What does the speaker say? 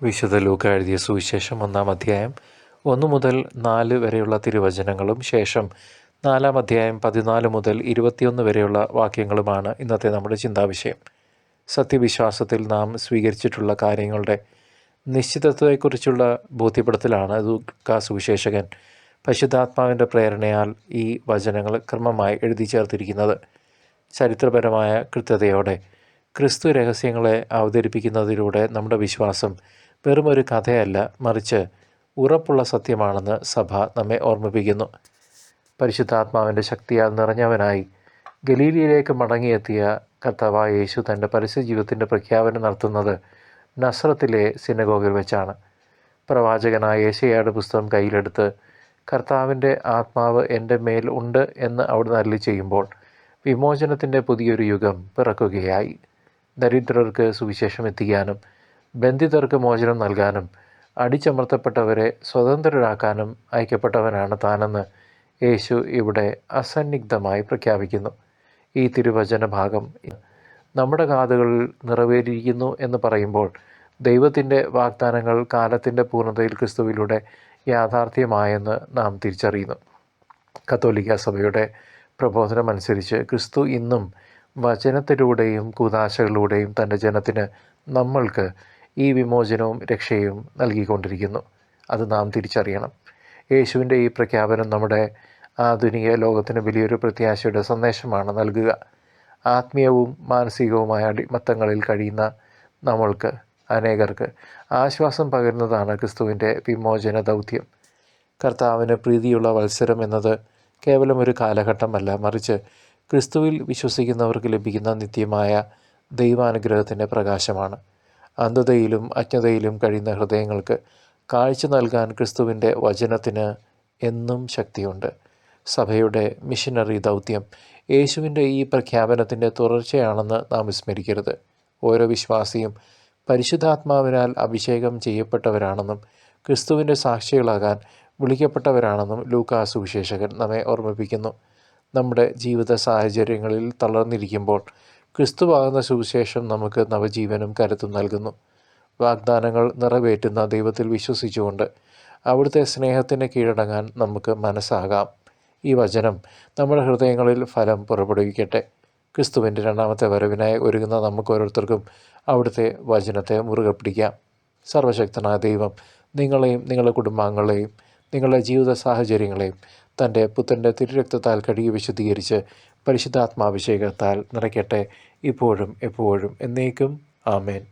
വിശുദ്ധ ലൂക്ക എഴുതിയ സുവിശേഷം 1-ാം അധ്യായം 1 മുതൽ 4 വരെയുള്ള തിരുവചനങ്ങളും ശേഷം 4-ാം അധ്യായം 14 മുതൽ 21 വരെയുള്ള വാക്യങ്ങളുമാണ് ഇന്നത്തെ നമ്മുടെ ചിന്താവിഷയം. സത്യവിശ്വാസത്തിൽ നാം സ്വീകരിച്ചിട്ടുള്ള കാര്യങ്ങളുടെ നിശ്ചിതത്വത്തെക്കുറിച്ചുള്ള ബോധ്യപ്പെടുത്തലാണ് ലൂക്കാ സുവിശേഷകൻ പരിശുദ്ധാത്മാവിൻ്റെ പ്രേരണയാൽ ഈ വചനങ്ങൾ ക്രമമായി എഴുതി ചേർത്തിരിക്കുന്നത്. ചരിത്രപരമായ കൃത്യതയോടെ ക്രിസ്തു രഹസ്യങ്ങളെ അവതരിപ്പിക്കുന്നതിലൂടെ നമ്മുടെ വിശ്വാസം വെറുമൊരു കഥയല്ല, മറിച്ച് ഉറപ്പുള്ള സത്യമാണെന്ന് സഭ നമ്മെ ഓർമ്മിപ്പിക്കുന്നു. പരിശുദ്ധാത്മാവിൻ്റെ ശക്തിയാൽ നിറഞ്ഞവനായി ഗലീലയിലേക്ക് മടങ്ങിയെത്തിയ കർത്താവായ യേശു തൻ്റെ പരസ്യജീവിതത്തിൻ്റെ പ്രഖ്യാപനം നടത്തുന്നത് നസ്രത്തിലെ സിനഗോഗിൽ വെച്ചാണ്. പ്രവാചകനായ യേശയ്യായുടെ പുസ്തകം കയ്യിലെടുത്ത് കർത്താവിൻ്റെ ആത്മാവ് എൻ്റെ മേൽ ഉണ്ട് എന്ന് അവിടുന്ന് അരുളി ചെയ്യുമ്പോൾ വിമോചനത്തിൻ്റെ പുതിയൊരു യുഗം പിറക്കുകയായി. ദരിദ്രർക്ക് സുവിശേഷം എത്തിക്കാനും ബന്ധിതർക്ക് മോചനം നൽകാനും അടിച്ചമർത്തപ്പെട്ടവരെ സ്വതന്ത്രരാക്കാനും അയക്കപ്പെട്ടവനാണ് താനെന്ന് യേശു ഇവിടെ അസന്നിഗ്ധമായി പ്രഖ്യാപിക്കുന്നു. ഈ തിരുവചന ഭാഗം നമ്മുടെ കാതുകളിൽ നിറവേറിയിരിക്കുന്നു എന്ന് പറയുമ്പോൾ ദൈവത്തിൻ്റെ വാഗ്ദാനങ്ങൾ കാലത്തിൻ്റെ പൂർണ്ണതയിൽ ക്രിസ്തുവിലൂടെ യാഥാർത്ഥ്യമായെന്ന് നാം തിരിച്ചറിയുന്നു. കത്തോലിക്ക സഭയുടെ പ്രബോധനമനുസരിച്ച് ക്രിസ്തു ഇന്നും വചനത്തിലൂടെയും കൂദാശകളിലൂടെയും തൻ്റെ ജനത്തിന്, നമ്മൾക്ക് ഈ വിമോചനവും രക്ഷയും നൽകിക്കൊണ്ടിരിക്കുന്നു. അത് നാം തിരിച്ചറിയണം. യേശുവിൻ്റെ ഈ പ്രഖ്യാപനം നമ്മുടെ ആധുനിക ലോകത്തിന് വലിയൊരു പ്രത്യാശയുടെ സന്ദേശമാണ് നൽകുക. ആത്മീയവും മാനസികവുമായ അടിമത്തങ്ങളിൽ കഴിയുന്ന നമ്മൾക്ക് അനേകർക്ക് ആശ്വാസം പകരുന്നതാണ് ക്രിസ്തുവിൻ്റെ വിമോചന ദൗത്യം. കർത്താവിന് പ്രീതിയുള്ള വത്സരം എന്നത് കേവലം ഒരു കാലഘട്ടമല്ല, മറിച്ച് ക്രിസ്തുവിൽ വിശ്വസിക്കുന്നവർക്ക് ലഭിക്കുന്ന നിത്യമായ ദൈവാനുഗ്രഹത്തിൻ്റെ പ്രകാശമാണ്. അന്ധതയിലും അജ്ഞതയിലും കഴിയുന്ന ഹൃദയങ്ങൾക്ക് കാഴ്ച നൽകാൻ ക്രിസ്തുവിൻ്റെ വചനത്തിന് എന്നും ശക്തിയുണ്ട്. സഭയുടെ മിഷനറി ദൗത്യം യേശുവിൻ്റെ ഈ പ്രഖ്യാപനത്തിൻ്റെ തുടർച്ചയാണെന്ന് നാം വിസ്മരിക്കരുത്. ഓരോ വിശ്വാസിയും പരിശുദ്ധാത്മാവിനാൽ അഭിഷേകം ചെയ്യപ്പെട്ടവരാണെന്നും ക്രിസ്തുവിൻ്റെ സാക്ഷികളാകാൻ വിളിക്കപ്പെട്ടവരാണെന്നും ലൂക്കാ സുവിശേഷകൻ നമ്മെ ഓർമ്മിപ്പിക്കുന്നു. നമ്മുടെ ജീവിത സാഹചര്യങ്ങളിൽ തളർന്നിരിക്കുമ്പോൾ ക്രിസ്തുവാകുന്ന സുവിശേഷം നമുക്ക് നവജീവനും കരുത്തും നൽകുന്നു. വാഗ്ദാനങ്ങൾ നിറവേറ്റുന്ന ദൈവത്തിൽ വിശ്വസിച്ചുകൊണ്ട് അവിടുത്തെ സ്നേഹത്തിന് കീഴടങ്ങാൻ നമുക്ക് മനസ്സാകാം. ഈ വചനം നമ്മുടെ ഹൃദയങ്ങളിൽ ഫലം പുറപ്പെടുവിക്കട്ടെ. ക്രിസ്തുവിൻ്റെ രണ്ടാമത്തെ വരവിനായി ഒരുങ്ങുന്ന നമുക്ക് ഓരോരുത്തർക്കും അവിടുത്തെ വചനത്തെ മുറുകെ പിടിക്കാം. സർവശക്തനായ ദൈവം നിങ്ങളെയും നിങ്ങളുടെ കുടുംബാംഗങ്ങളെയും നിങ്ങളുടെ ജീവിത സാഹചര്യങ്ങളെയും തൻ്റെ പുത്രൻ്റെ തിരുരക്തത്താൽ കഴുകി വിശുദ്ധീകരിച്ച് പരിശുദ്ധാത്മാഭിഷേകത്താൽ നിറയ്ക്കട്ടെ, ഇപ്പോഴും എപ്പോഴും എന്നേക്കും. ആമേൻ.